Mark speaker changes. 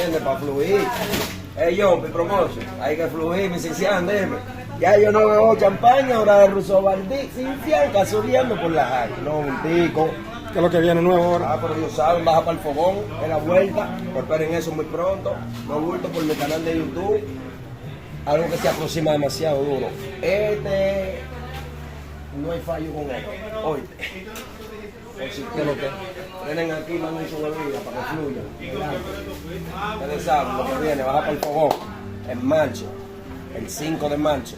Speaker 1: ¿entiendes? Para fluir. Yo, mi promoción, hay que fluir, mi Cinciano, dime. Ya yo no veo champaña, ahora de Russo Valdí, Cinciano, casuleando por la calle. No, un tico.
Speaker 2: ¿Qué es lo que viene nuevo ahora?
Speaker 1: Ah, pero ellos saben, baja para el fogón, en la vuelta. Pero esperen eso muy pronto. No bulto por mi canal de YouTube. Algo que se aproxima demasiado duro. No hay fallo con él. Oíste. Por si ustedes lo que tienen aquí, manden su bebida para que fluyan. Ustedes saben lo que viene, baja para el fogón. En marcha. El 5 de marzo.